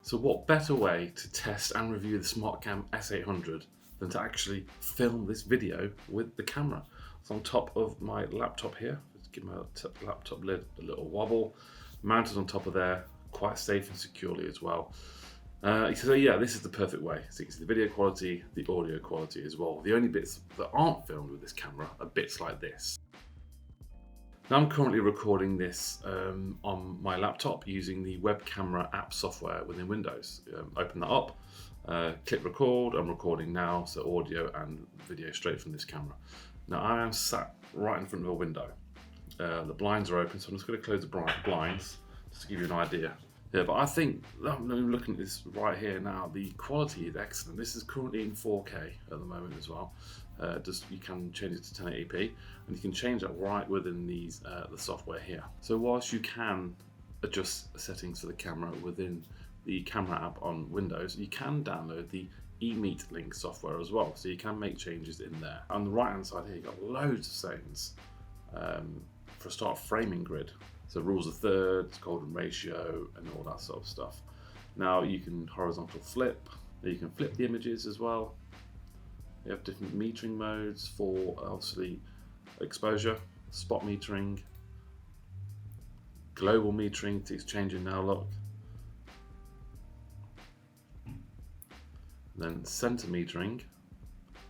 So what better way to test and review the SmartCam S800 than to actually film this video with the camera? It's on top of my laptop here. Let's give my laptop lid a little wobble. Mounted on top of there, quite safe and securely as well. So yeah, this is the perfect way. So you can see the video quality, the audio quality as well. The only bits that aren't filmed with this camera are bits like this. Now I'm currently recording this on my laptop using the Webcam app software within Windows. Open that up, click record, I'm recording now, so audio and video straight from this camera. Now I am sat right in front of a window. The blinds are open, so I'm just going to close the blinds just to give you an idea. Yeah, but I think, I'm looking at this right here now, the quality is excellent. This is currently in 4K at the moment as well. You can change it to 1080p, and you can change that right within the software here. So whilst you can adjust settings for the camera within the camera app on Windows, you can download the EMEET link software as well, so you can make changes in there. On the right hand side here, you've got loads of settings. For a start, framing grid, so rules of thirds, golden ratio, and all that sort of stuff. Now you can horizontal flip, you can flip the images as well. You have different metering modes for obviously exposure, spot metering, global metering, it's changing now, look. Then center metering,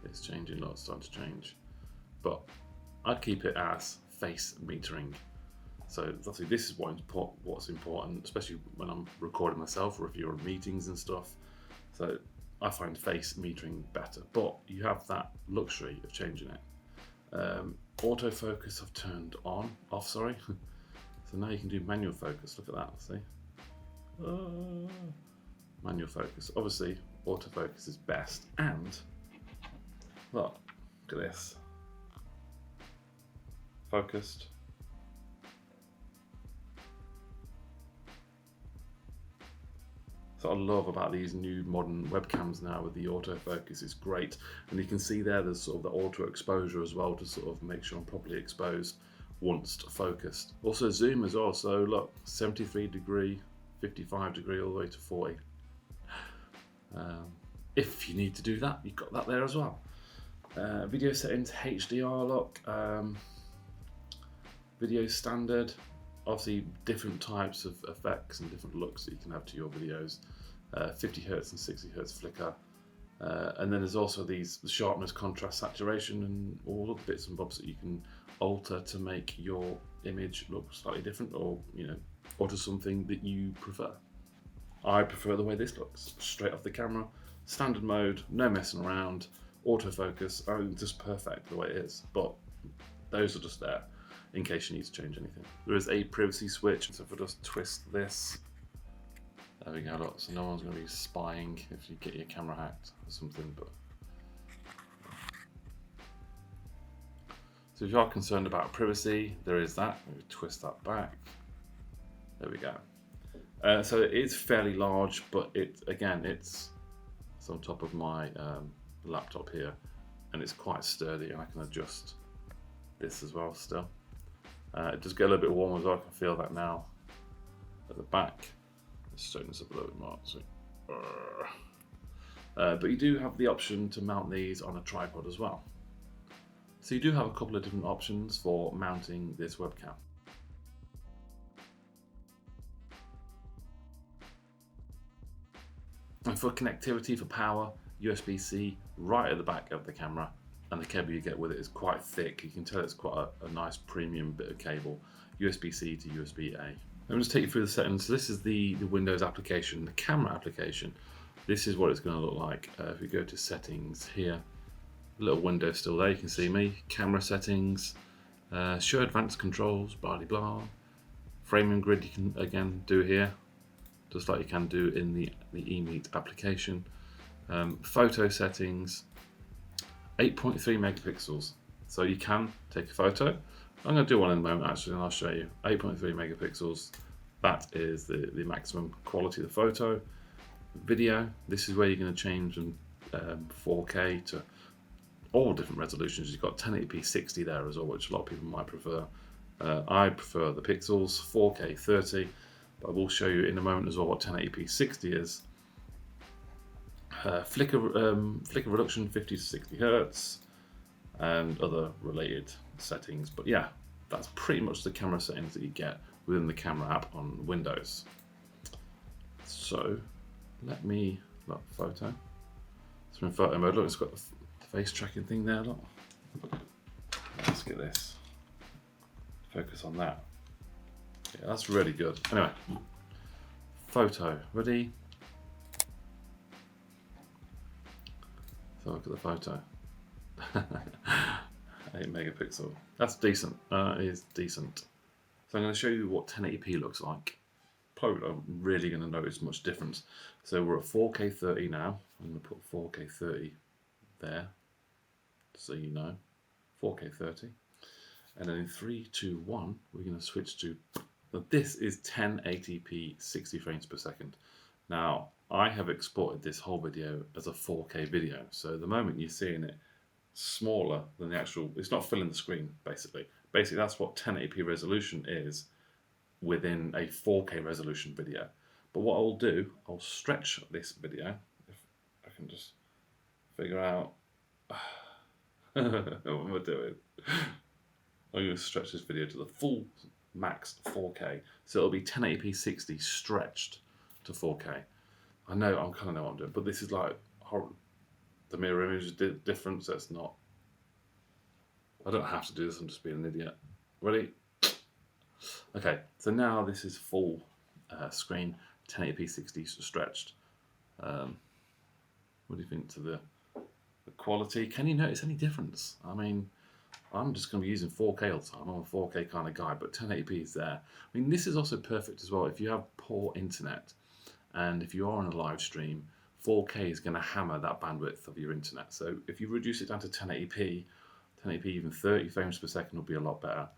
it's changing, look, it's starting to change. But I'd keep it as face metering. So obviously this is what's important, especially when I'm recording myself or if you're in meetings and stuff. So I find face metering better, but you have that luxury of changing it. Autofocus I've turned off, sorry. So now you can do manual focus, look at that, see? Manual focus, obviously autofocus is best, and look at this. Focused. So I love about these new modern webcams now with the autofocus, it's great. And you can see there's sort of the auto exposure as well to sort of make sure I'm properly exposed once focused. Also zoom as well, so look, 73 degree, 55 degree, all the way to 40. If you need to do that, you've got that there as well. Video settings, HDR, look. Video standard, obviously different types of effects and different looks that you can have to your videos. 50Hz and 60Hz flicker. And then there's also the sharpness, contrast, saturation, and all of the bits and bobs that you can alter to make your image look slightly different, or alter something that you prefer. I prefer the way this looks, straight off the camera, standard mode, no messing around, autofocus, just perfect the way it is. But those are just there in case you need to change anything. There is a privacy switch, so if I just twist this, there we go, look, so no one's going to be spying if you get your camera hacked or something. But so if you are concerned about privacy, there is that. Maybe twist that back. There we go. So it is fairly large, but it's on top of my laptop here, and it's quite sturdy, and I can adjust this as well still. It does get a little bit warm as well, I can feel that now at the back. Let's straighten this up a little bit more. So, but you do have the option to mount these on a tripod as well. So you do have a couple of different options for mounting this webcam. And for connectivity, for power, USB-C right at the back of the camera, and the cable you get with it is quite thick. You can tell it's quite a nice premium bit of cable, USB-C to USB-A. Let me just take you through the settings. So this is the Windows application, the camera application. This is what it's going to look like. If we go to settings here, a little window still there, you can see me, camera settings, show advanced controls, blah blah blah. Framing grid you can again do here, just like you can do in the EMEET application. Photo settings, 8.3 megapixels. So you can take a photo. I'm going to do one in a moment actually, and I'll show you. 8.3 megapixels, that is the maximum quality of the photo. Video, this is where you're going to change from 4K to all different resolutions. You've got 1080p 60 there as well, which a lot of people might prefer. I prefer the pixels, 4K 30, but I will show you in a moment as well what 1080p 60 is. flicker reduction 50 to 60 Hertz, and other related settings. But yeah, that's pretty much the camera settings that you get within the camera app on Windows. So let me look, photo. So in photo mode, look, it's got the face tracking thing there. Look. Let's get this. Focus on that. Yeah, that's really good. Anyway, photo, ready? So look at the photo. 8 megapixel. That's decent. It is decent. So I'm going to show you what 1080p looks like. Probably not really going to notice much difference. So we're at 4K 30 now. I'm going to put 4K 30 there, so you know. 4K 30. And then in 3, 2, 1, we're going to switch to. Now this is 1080p 60 frames per second. Now I have exported this whole video as a 4K video. So the moment you're seeing it smaller than the actual, it's not filling the screen basically. Basically that's what 1080p resolution is within a 4K resolution video. But what I'll do, I'll stretch this video, if I can just figure out what am I doing? I'm going to stretch this video to the full max 4K. So it'll be 1080p 60 stretched to 4K. I know, I kind of know what I'm doing, but this is like the mirror image is different, so it's not. I don't have to do this, I'm just being an idiot. Ready? Okay, so now this is full screen, 1080p 60 stretched. What do you think to the quality? Can you notice any difference? I mean, I'm just going to be using 4K all the time. I'm a 4K kind of guy, but 1080p is there. I mean, this is also perfect as well if you have poor internet and if you are on a live stream, 4K is going to hammer that bandwidth of your internet. So if you reduce it down to 1080p even 30 frames per second will be a lot better.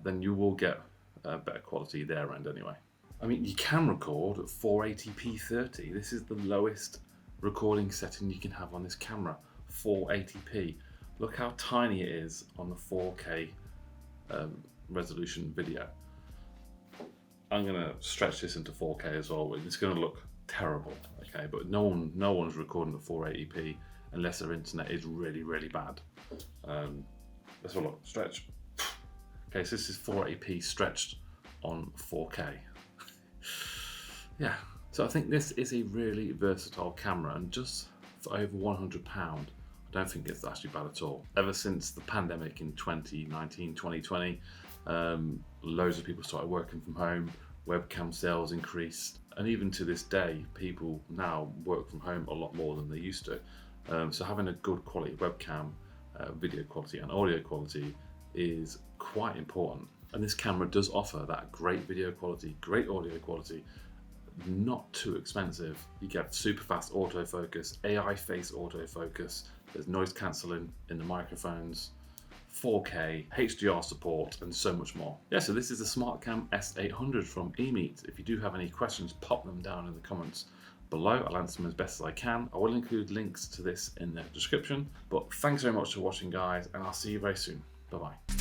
Then you will get better quality there and anyway. I mean, you can record at 480p 30. This is the lowest recording setting you can have on this camera, 480p. Look how tiny it is on the 4K resolution video. I'm gonna stretch this into 4K as well. It's gonna look terrible, okay? But no one's recording at 480p unless their internet is really, really bad. Let's have a look. Stretch. Okay, so this is 480p stretched on 4K. Yeah. So I think this is a really versatile camera, and just for over £100, I don't think it's actually bad at all. Ever since the pandemic in 2019, 2020, loads of people started working from home, webcam sales increased, and even to this day, people now work from home a lot more than they used to. So having a good quality webcam, video quality and audio quality is quite important. And this camera does offer that great video quality, great audio quality, not too expensive. You get super fast autofocus, AI face autofocus, there's noise cancelling in the microphones, 4K, HDR support, and so much more. Yeah, so this is the SmartCam S800 from EMEET. If you do have any questions, pop them down in the comments below. I'll answer them as best as I can. I will include links to this in the description. But thanks very much for watching, guys, and I'll see you very soon. Bye-bye.